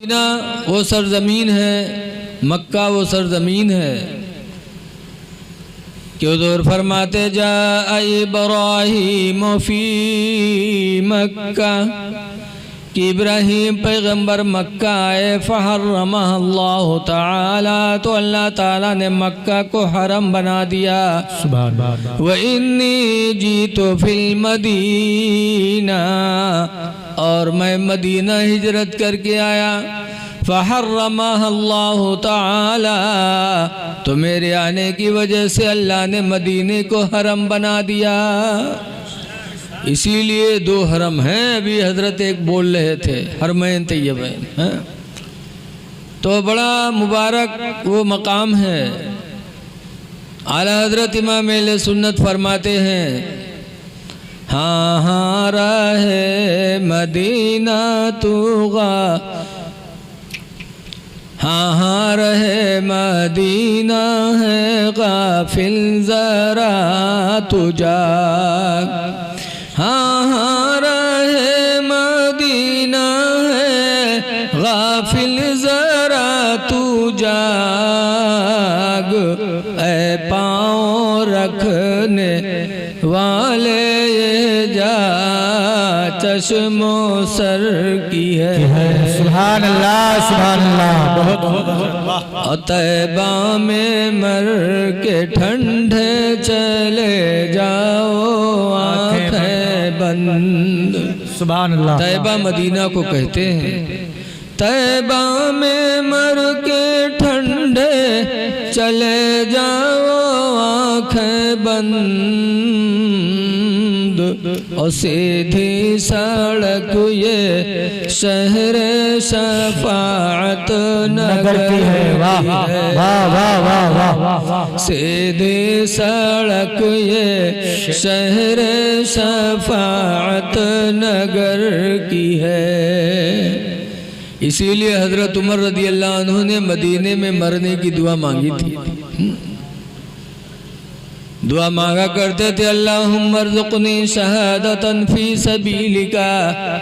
Medina वो सरजमीन है, मक्का वो सरजमीन है कि हुज़ूर फरमाते जा इब्राहीम फी मक्का कि इब्राहीम पैगंबर मक्का आए फ़हर्रमह अल्लाह ताला, तो अल्लाह ताला ने मक्का को हरम बना दिया। व इन्नी जीतु फिल मदीना, और मैं मदीना हिजरत करके आया। फ़हर्रमह अल्लाह ताला, तो मेरे आने की वजह से अल्लाह ने मदीने को हरम बना दिया। इसीलिए दो हरम हैं। अभी हजरत एक बोल रहे थे हरमैन तैयबैन, तो बड़ा मुबारक वो मकाम है। आला हजरत इमाम अहले सुन्नत फरमाते हैं, हाँ हाँ रहे मदीना तूगा, हाँ हाँ रहे मदीना है गाफिल जरा तुझा, हाँ हाँ रहे मदीना है गाफिल जरा तू जाग, ऐ पाँव रखने वाले ये जा चश्मो सर की है। सुभान अल्लाह सुभान अल्लाह, बहुत बहुत। और तैबा में मर के ठंडे चले जाओ आँखें बंद। सुभान अल्लाह। तैबा मदीना को कहते हैं। तैबा में मर के ठंडे चले जाओ आँखें बंद, और सीधी सड़क ये शहर शफाअत नगर की है। वाह वाह वाह वाह वाह। सीधी सड़क ये शहर शफाअत नगर की है। इसीलिए हजरत उमर रदी अल्लाह अन्हु ने मदीने में मरने की दुआ मांगी थी। दुआ मांगा करते थे, अल्लाहुम्मा अर्ज़ुक़नी शहादतन फी सबीलिका,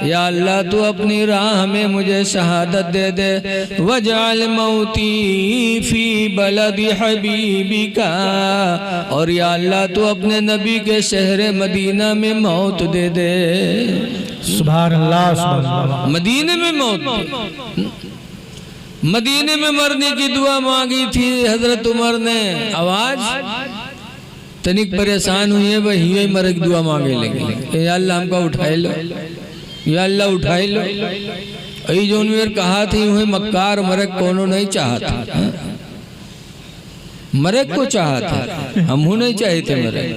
या अल्लाह तू अपनी राह में मुझे शहादत दे दे। वजअल मौती फी बलदी हबीबिका, और या अल्लाह तू अपने नबी के शहर मदीना में मौत दे दे। सुभान अल्लाह सुभान अल्लाह। मदीने में मौत, मदीने में मरने की दुआ मांगी थी हजरत उमर ने। आवाज तनिक परेशान हुई है, वही यही मर की दुआ मांगे लगे, या अल्लाह हमका उठाए लो, या अल्लाह उठाए लो। यही जो उन्हें कहा थी वही मक्कार मरक कोनो नहीं चाहता, मरक को चाहता, हम नहीं चाहे थे मरक।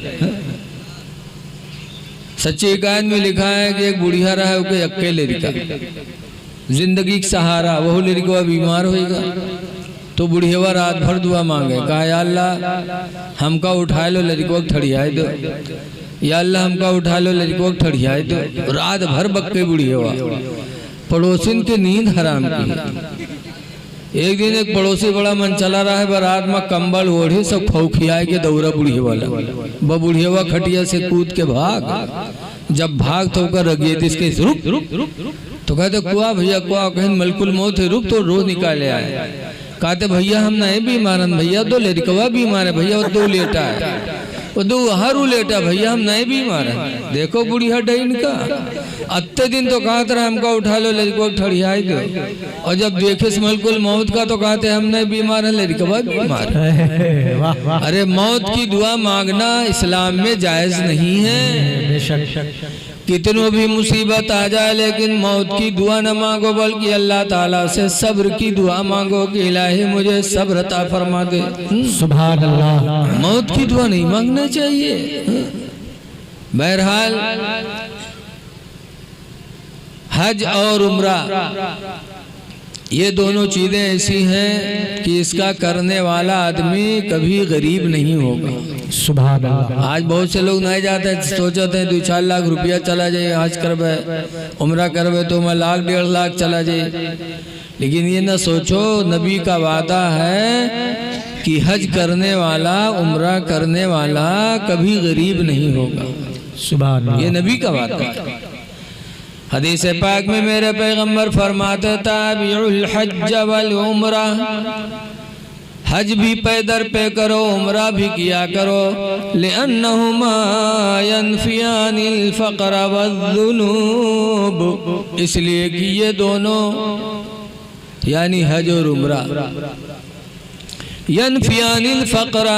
सच्ची हिकायत में लिखा है कि एक बुढ़िया रहा है, उसके अकेले लिखा जिंदगी का सहारा, वह लड़का बीमार होएगा, तो बुढ़िया रात भर दुआ मांगे। कहा या अल्लाह हमका उठा लो, लड़को ठड़ियाए दो, या अल्लाह हमका उठा लो, लड़को ठड़ियाए दो। रात भर बक्के बुढ़िया पड़ोसिन के नींद हराम की। एक दिन एक पड़ोसी बड़ा मन चला रहा है, बारात में कंबल ओढ़े सब खौखियाए के दौरा बुढ़िया वाला। वह बुढ़िया खटिया से कूद के भाग, जब भाग तो कर रगिए इसके रुक रुक रुक, तो कहते कुआ भैया कुआ, कहीं मलकुल मौत है, रुक, तो रोज निकाले आए। कहते भैया हम नहीं बीमार, भैया दो लड़कवा बीमार है, भैया वो दो लेटा है, वो दो हरू लेटा, भैया हम नहीं बीमार है। देखो बुढ़िया डैन का अत्ते दिन तो कहते रहे हमका उठा लो, लड़को ठड़ियाई दो, और जब देखे मलकुल मौत का तो कहते हम नहीं बीमार है, लड़कवा बीमार है। अरे मौत की दुआ मांगना इस्लाम में जायज नहीं है। कितनों भी मुसीबत आ जाए लेकिन मौत की दुआ न मांगो, बल्कि अल्लाह ताला से सब्र की दुआ मांगो कि इलाही मुझे सब्र अता फरमा दे। सुभान अल्लाह। मौत की दुआ नहीं मांगना चाहिए। बहरहाल हज और उम्रा ये दोनों चीजें ऐसी हैं कि इसका करने वाला आदमी कभी गरीब नहीं होगा। सुभान अल्लाह। आज बहुत से लोग नहीं जाते, सोचते हैं 2-4 लाख रुपया चला जाए, हज करवे उम्रा करवे तो मैं 1-1.5 लाख चला जाए। लेकिन ये ना सोचो, नबी का वादा है कि हज करने वाला, उम्रा करने वाला कभी गरीब नहीं होगा। सुभान अल्लाह। ये नबी का वादा है। हदीस पाक में मेरे पैगंबर फरमाते ताबिउल हज वल उम्रा, हज भी पैदर पे करो, उम्रा भी किया करो। लिअन्नहुमा यनफियानिल फ़क़्र वज़्ज़ुनूब, इसलिए कि ये दोनों यानी हज और उम्रा यनफियानिल फ़क़्र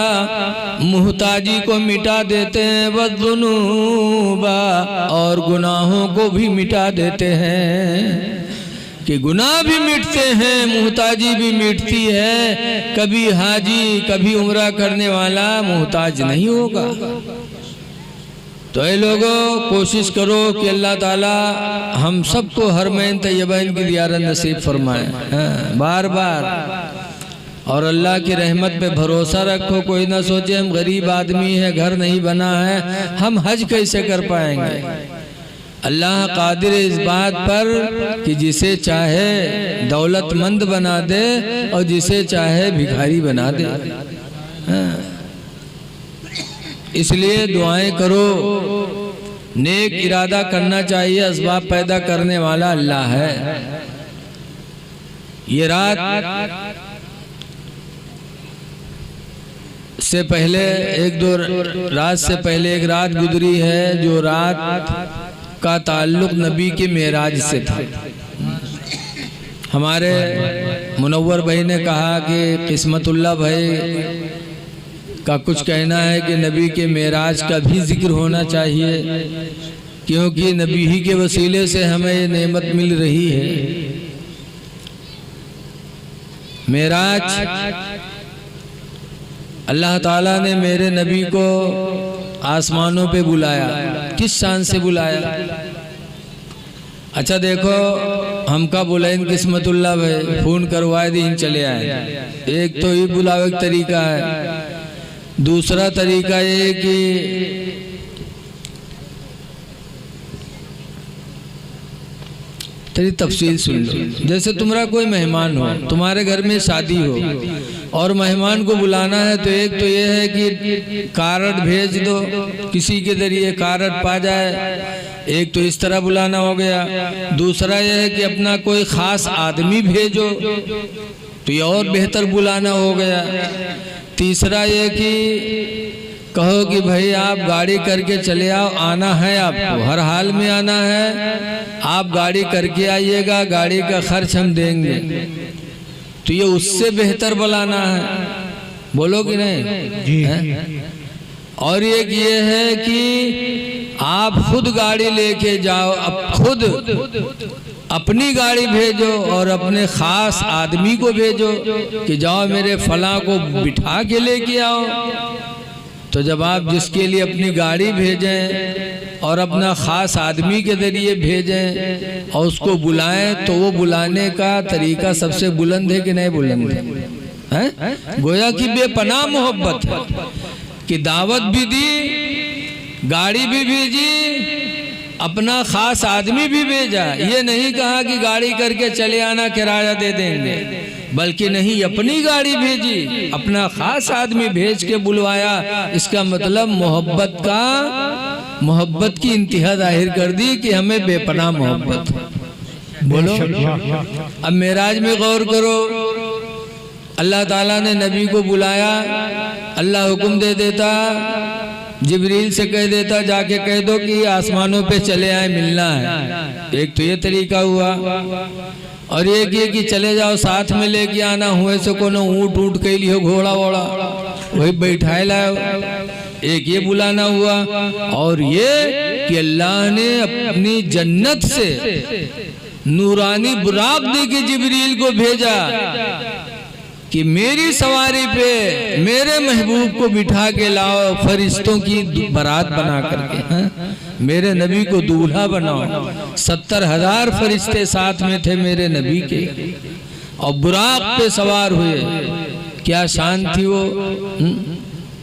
मुहताजी को मिटा देते हैं, वज़्ज़ुनूबा और गुनाहों को भी मिटा देते हैं। कि गुनाह भी मिटते हैं, मुहताजी भी मिटती है। कभी हाजी कभी उम्रा करने वाला मुहताज नहीं होगा। तो ऐ लोगों, कोशिश करो कि अल्लाह ताला हम सबको हरमैन तैयबैन की ज़ियारत नसीब फरमाए बार बार। और अल्लाह की रहमत पे भरोसा रखो। कोई ना सोचे हम गरीब आदमी है, घर नहीं बना है, हम हज कैसे कर पाएंगे। अल्लाह कादिर इस बात पर कि जिसे चाहे दौलतमंद बना दे और जिसे चाहे भिखारी बना दे। इसलिए दुआएं करो, नेक इरादा करना चाहिए। असबाब पैदा करने वाला अल्लाह है। ये रात से पहले एक दो रात से पहले एक रात गुजरी है, जो रात का ताल्लुक नबी के मेराज से था। हमारे मुनव्वर भाई ने कहा कि किस्मतुल्लाह भाई का कुछ कहना है कि नबी के मेराज का भी जिक्र होना चाहिए, क्योंकि नबी ही के वसीले से हमें ये नेमत मिल रही है। मेराज अल्लाह ताला ने मेरे नबी को आसमानों पे बुलाया। किस शान से बुलाया? अच्छा देखो, हमका बुलाइन किस्मतुल्लाह भाई फोन करवाए दी चले आए। एक तो ये बुलावे का तरीका है। दूसरा तरीका ये कि तेरी तफसील सुन लो। जैसे तुम्हारा कोई मेहमान हो, तुम्हारे घर में शादी हो और मेहमान को बुलाना है, तो एक तो ये है कि कार्ड भेज दो, किसी के जरिए कार्ड पा जाए। एक तो इस तरह बुलाना हो गया। दूसरा ये है कि अपना कोई ख़ास आदमी भेजो, तो ये और बेहतर बुलाना हो गया। तीसरा ये कि कहो कि भाई आप गाड़ी करके चले आओ, आना है आपको, हर हाल में आना है, आप गाड़ी करके आइएगा, गाड़ी का खर्च हम देंगे। तो ये उससे बेहतर बुलाना है, बोलो कि नहीं जी है? और एक ये है कि आप खुद गाड़ी लेके जाओ, अब खुद अपनी गाड़ी भेजो और अपने खास आदमी को भेजो कि जाओ मेरे फलां को बिठा के लेके आओ। तो जब आप जिसके लिए अपनी गाड़ी भेजें और अपना ख़ास आदमी के ज़रिए भेजें और उसको बुलाएं, तो वो बुलाने का तरीका सबसे बुलंद है कि नहीं बुलंद है? गोया की बेपनाह मोहब्बत है कि दावत भी दी, गाड़ी भी भेजी, अपना ख़ास आदमी भी भेजा। ये नहीं कहा कि गाड़ी करके चले आना, किराया दे देंगे, बल्कि नहीं, अपनी गाड़ी भेजी, अपना खास आदमी भेज के बुलवाया। इसका मतलब मोहब्बत की इंतहा जाहिर कर दी कि हमें बेपनाह मोहब्बत। बोलो, अब मेराज में गौर करो। अल्लाह ताला ने नबी को बुलाया, अल्लाह हुक्म दे देता, जिब्रील से कह देता जाके कह दो कि आसमानों पे चले आए, मिलना है। एक तो ये तरीका हुआ। और एक ये कि चले जाओ, साथ में लेके आना, हुए से कोनो ऊँट के लिए घोड़ा वोड़ा वही बैठाए लाओ। एक ये बुलाना हुआ। और ये कि अल्लाह ने अपनी जन्नत से नूरानी बुराक दे के जिब्रील को भेजा कि मेरी सवारी पे मेरे महबूब को बिठा के लाओ, फरिश्तों की बारात बना करके मेरे नबी को दूल्हा बनाओ। 70,000 फरिश्ते साथ में थे मेरे नबी के, और बुराक पे सवार हुए। क्या शान थी वो।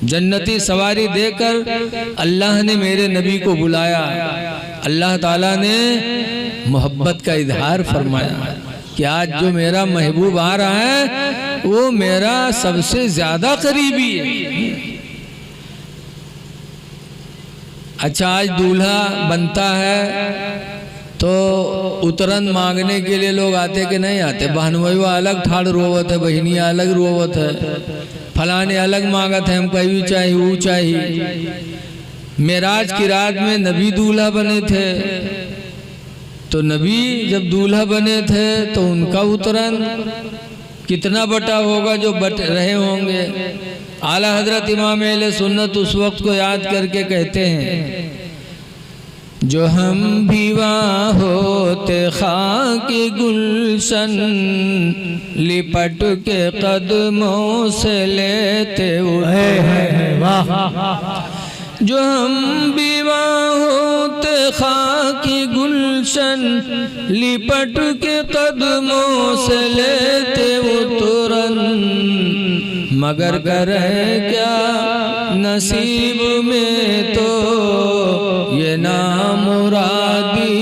जन्नती सवारी देकर अल्लाह ने मेरे नबी को बुलाया। अल्लाह ताला ने मोहब्बत का इजहार फरमाया कि आज जो मेरा महबूब आ रहा है वो मेरा सबसे ज्यादा करीबी है। अच्छा, आज दूल्हा बनता है तो उतरन मांगने के लिए लोग आते कि नहीं आते। बहनवैया अलग ठाड़ रोवत है, बहनिया अलग रोवत है, फलाने अलग मांगत है, हम कहीं चाहिए वो चाहिए। मेराज की रात में नबी दूल्हा बने थे, तो नबी जब दूल्हा बने थे तो उनका उतरन कितना बटा होगा जो बट रहे होंगे। आला हजरत इमाम अहले सुन्नत उस वक्त को याद करके कहते हैं, जो हम भी वहाँ होते खाकी गुलशन, लिपट के कदमों से लेते जो हम भी वहाँ होते खाकी गुलशन, लिपट के कदमों से लेते उतरन। मगर करे क्या नसीब में तो ये नामुरादी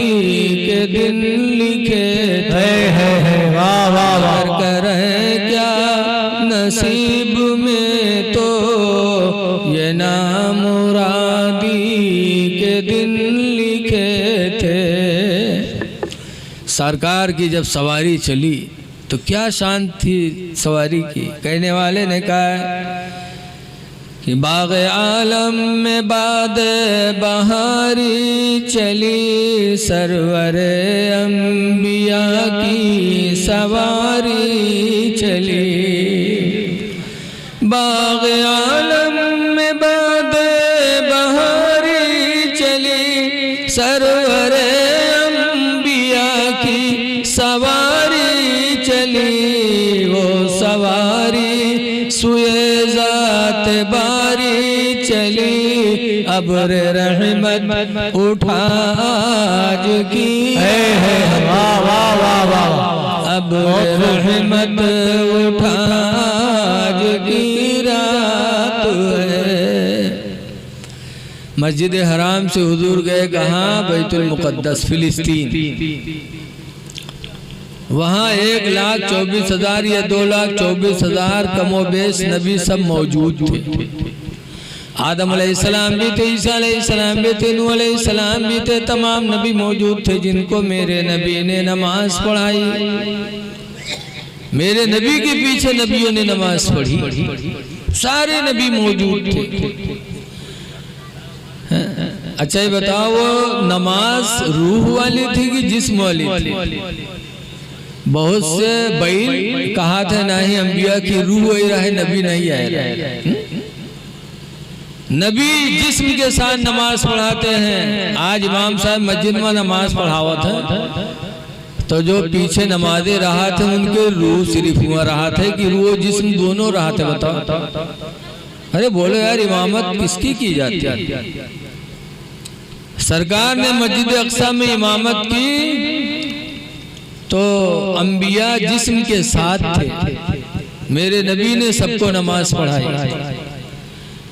के दिन लिखे थे। मगर करे क्या नसीब में तो ये नामुरादी के दिन लिखे थे। सरकार की जब सवारी चली तो क्या शान थी सवारी की। कहने वाले ने कहा कि बाग़ आलम में बाद बहारी चली, सरवरे अंबिया की सवारी चली। बाग़ आलम में बाद बहारी चली, सरवरे अंबिया की सवारी चली। वो सवारी सुए ज़ात बारी चली, अब्र रहमत उठा आज की, अब्र रहमत उठा आज की रात है। मस्जिद हराम से हुजूर गए कहाँ? बैतुल मुक़द्दस फिलिस्तीन। वहाँ 1,24,000 या 2,24,000 कमोबेश नबी सब मौजूद थे। आदम अलैहिस्सलाम भी थे, ईसा अलैहिस्सलाम भी थे, नूह अलैहिस्सलाम भी थे, तमाम नबी मौजूद थे जिनको मेरे नबी ने नमाज पढ़ाई। मेरे नबी के पीछे नबियों ने नमाज पढ़ी, सारे नबी मौजूद थे। अच्छा ये बताओ, वो नमाज रूह वाली थी कि जिस्म वाली थी? बहुत से बैल कहा था नहीं अंबिया की रूह वही रहे, नबी नहीं आए। नबी जिस्म के साथ नमाज पढ़ाते हैं। आज इमाम साहब मस्जिद में नमाज पढ़ावत है, तो जो पीछे नमाजे रहा थे उनके रूह सिर्फ हुआ रहा था कि रूह जिस्म दोनों रहा थे। बताओ, अरे बोलो यार, इमामत किसकी की जाती है? सरकार ने मस्जिद अक्सा में इमामत की तो अंबिया जिस्म के साथ थे, मेरे नबी ने सबको नमाज पढ़ाई।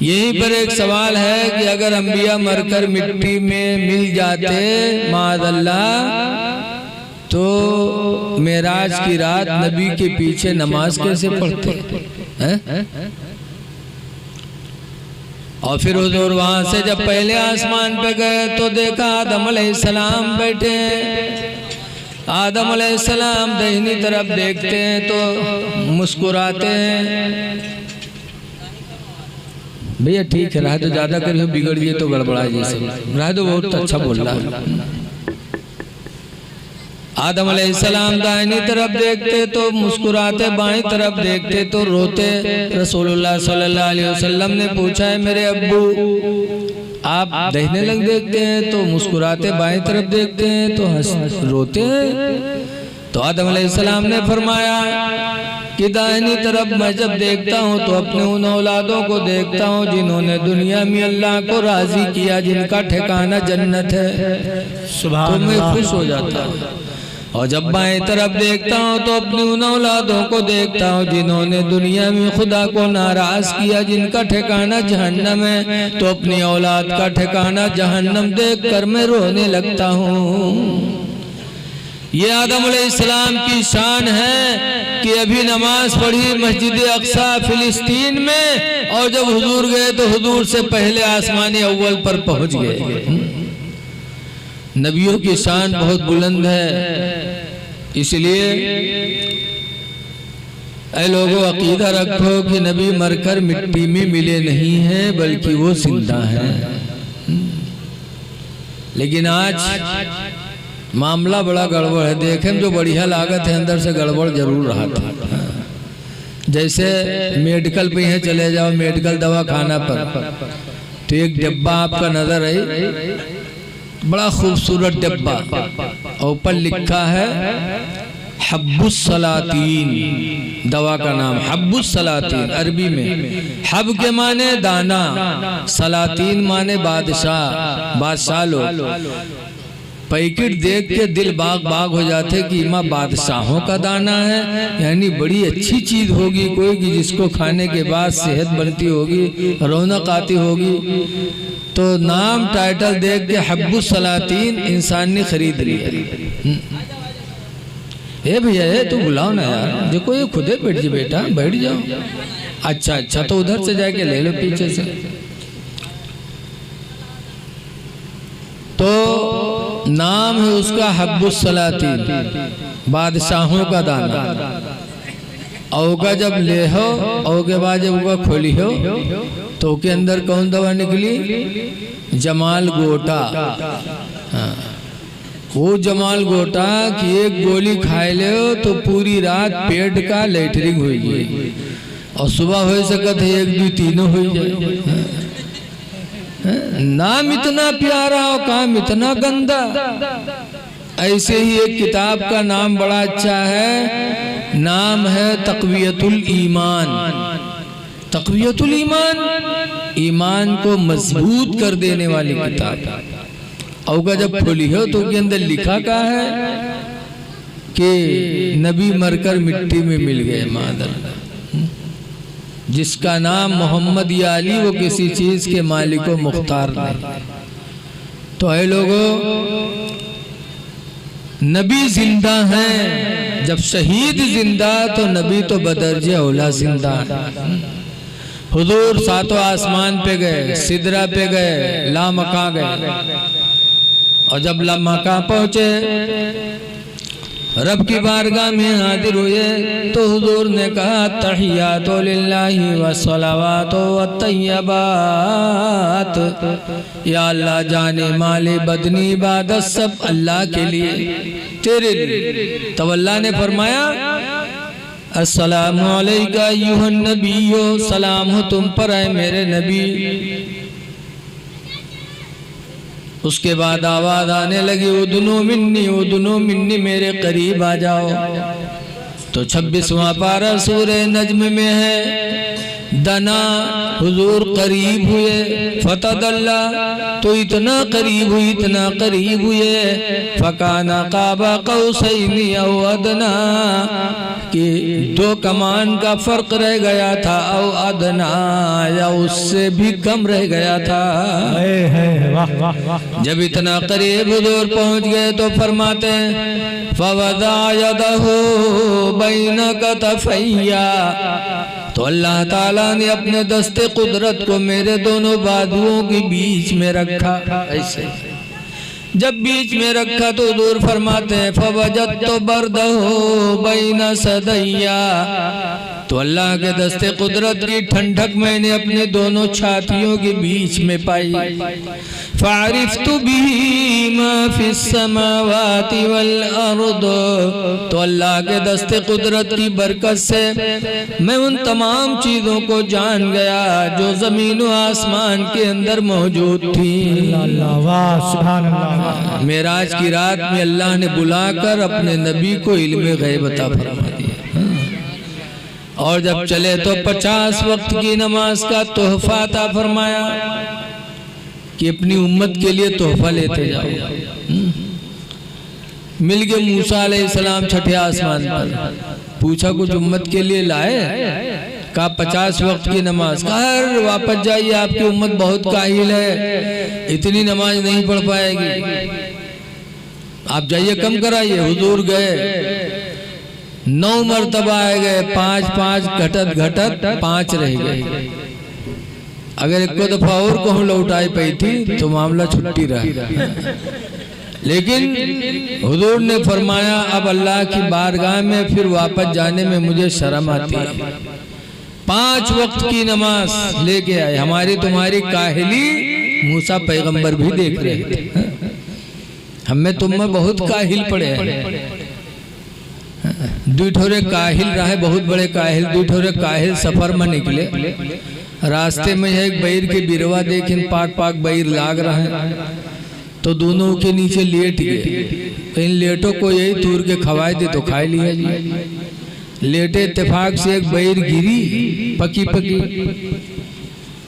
यहीं पर एक सवाल है कि अगर अंबिया मरकर मिट्टी में मिल जाते माअल्लाह, तो मेराज की रात नबी के पीछे नमाज कैसे पढ़ते हैं? और फिर हुजूर वहां से जब पहले आसमान पे गए तो देखा आदम अलैहिस्सलाम बैठे। आदम अलैहिस्सलाम दाहिनी तरफ देखते हैं तो मुस्कुराते हैं। भैया ठीक है, रह दो, ज्यादा करिए बिगड़ गए तो गड़बड़ा जैसे, रह दो, बहुत अच्छा बोल रहा है। आदम अलैहिस्सलाम दाहिनी तरफ देखते तो मुस्कुराते, बाएं तरफ देखते तो रोते। रसूलुल्लाह सल्लल्लाहु अलैहि वसल्लम ने पूछा है मेरे अब्बू, आप दाहिने लग देखते हैं तो मुस्कुराते, बाएं तरफ देखते हैं तो रोते हैं। तो आदम अलैहिस्सलाम ने फरमाया कि दाहिनी तरफ मैं जब देखता हूँ तो अपने उन औलादों को देखता हूँ जिन्होंने दुनिया में अल्लाह को राजी किया, जिनका ठिकाना जन्नत है, तो मैं खुश हो जाता हूँ। और जब बाएं तरफ देखता हूँ तो अपनी उन औलादों को देखता हूँ जिन्होंने दुनिया में खुदा को नाराज किया, जिनका ठिकाना जहन्नम है, तो अपनी औलाद का ठिकाना जहन्नम देखकर मैं रोने लगता हूँ। ये आदम अलैहिस्सलाम की शान है कि अभी नमाज पढ़ी मस्जिद अक्सा फिलिस्तीन में, और जब हुजूर गए तो हुजूर से पहले आसमानी अव्वल पर पहुंच गए। नबियों की शान बहुत बुलंद है। इसलिए ऐ लोगों अकीदा रखो कि नबी मरकर मिट्टी में मिले नहीं हैं बल्कि वो जिंदा हैं। लेकिन आज मामला बड़ा गड़बड़ है। देखे में जो बढ़िया लागत है अंदर से गड़बड़ जरूर रहा था। जैसे मेडिकल पे यहाँ चले जाओ, मेडिकल दवा खाना पर, तो एक डिब्बा आपका नजर आई, बड़ा खूबसूरत डिब्बा, और ऊपर लिखा है हब्बुस सलातीन, दवा का नाम हब्बुस सलातीन। अरबी में हब के माने दाना, सलातीन माने बादशाह, बादशाह लोग। पैकेट देख के दिल बाग बाग हो जाते कि माँ बादशाहों का दाना है, यानी बड़ी अच्छी चीज होगी कोई कि जिसको खाने के बाद सेहत बनती होगी, रौनक आती होगी। तो नाम टाइटल देख के हब्बुस सलातीन इंसान ने खरीद लिया। ए भैया तू बुलाओ ना यार, देखो ये खुदे बैठ जी, बेटा बैठ जाओ। अच्छा अच्छा, तो उधर से जाके ले लो पीछे से। तो नाम है उसका हब्बुस सलातीन, बादशाहों का दाना। औका जब ले हो, औ के बाद जब उका खोली हो, तो के अंदर कौन दवा निकली? जमाल गोटा। हाँ, वो जमाल गोटा की एक गोली खाए ले हो तो पूरी रात पेट का लेटरिंग हुई, और सुबह हो सकत है 1 2 तीनों हो जाए। नाम इतना प्यारा और काम इतना गंदा। ऐसे ही एक किताब का नाम बड़ा अच्छा है, नाम है तक़वियतुल ईमान। तक़वियतुल ईमान, ईमान को मजबूत कर देने वाली किताब। और जब खोली हो तो उसके अंदर लिखा क्या है कि नबी मरकर मिट्टी में मिल गए। मादर, जिसका नाम मोहम्मद या अली, वो किसी चीज के मालिक व मुख्तार नहीं। तो ऐ लोगों, नबी जिंदा हैं। जब शहीद जिंदा तो नबी तो बदर्जे औला जिंदा है। हुजूर 7वें आसमान पे गए, सिदरा पे गए, लामका गए, और जब लामका पहुंचे रब की बारगाह में हाजिर हुए तो हुजूर ने कहा तहियातु लिल्लाहि व सलावातु व तय्यबात। या अल्लाह, जाने माले बदनी इबादत सब अल्लाह के लिए, तेरे लिए। तब अल्लाह ने फरमाया अस्सलामु अलैका अय्युहन नबिय्यो, सलाम हो तुम पर है मेरे नबी। उसके बाद आवाज आने लगी उदनो मिन्नी, मेरे करीब आ जाओ। तो 26वां पारा सूरह नज्म में है, दना हुजूर करीब हुए, फतदल्ला तो इतना करीब हुई, इतना करीब हुए, फकाना काबा कौसैनी औ अदना, कि 2 कमान का फर्क रह गया था, औ अदना या उससे भी कम रह गया था। जब इतना करीब हुजूर पहुंच गए तो फरमाते हैं फवदा यदहु बैन कतफैया, तो अल्लाह ताला ने अपने दस्ते कुदरत को मेरे दोनों बाजुओं के बीच में रखा। ऐसे जब बीच में रखा तो दूर फरमाते हैं फवजदतु बरदहु बैन सदैया, तो अल्लाह के दस्ते कुदरत की ठंडक मैंने अपने दोनों छातियों के बीच में पाई। फ़अरिफ़्तु बिही मा फ़िस समावाति वल अर्द, तो अल्लाह के दस्ते कुदरत की बरकत से मैं उन तमाम चीज़ों को जान गया जो ज़मीन व आसमान के अंदर मौजूद थी। मेराज की रात में अल्लाह ने बुलाकर अपने नबी को इल्म गैब अता फरमा दिया। और जब चले तो 50 वक्त की नमाज का तोहफा अता फरमाया कि अपनी उम्मत के लिए तोहफा लेते जाओ। मिल गए मूसा अलैहिस्सलाम 6ठे आसमान पर, पूछा कुछ उम्मत के लिए लाए? कहा 50 वक्त की नमाज। कहा वापस जाइए, आपकी उम्मत बहुत काहिल है, इतनी नमाज नहीं पढ़ पाएगी, आप जाइए कम कराइए। हुजूर गए, 9 मरतबा आए गए, 5 घटत घटत 5 रह गए। अगर एक दफा और को हम लौटाई पाई थी तो मामला छुट्टी रहा, लेकिन हुजूर ने फरमाया अब अल्लाह की बारगाह में फिर वापस जाने में मुझे शर्म आती है। 5 वक्त की नमाज लेके आए। हमारी तुम्हारी काहिली मूसा पैगंबर भी देख रहे थे। हमें तुम में बहुत काहिल पड़े हैं। दूठोरे काहिल रहे, बहुत बड़े काहिल। दूठोरे काहिल सफर में निकले। रास्ते में एक बैर के बिरवा देखें, पाक पाक बैर लाग रहा है, तो दोनों के नीचे लेट गए। इन लेटों को यही तूर के खवाए दे तो खाए लिया जी। लेटे इत्तेफाक से एक बैर गिरी पकी पकी,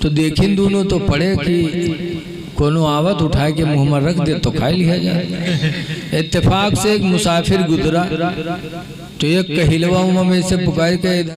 तो देखें दोनों तो पड़े कि कोनो आवत उठा के मुंह में रख दे तो खा लिया जाए। इत्तेफाक से एक मुसाफिर गुजरा, तो एक कहिलवा में से पुकार के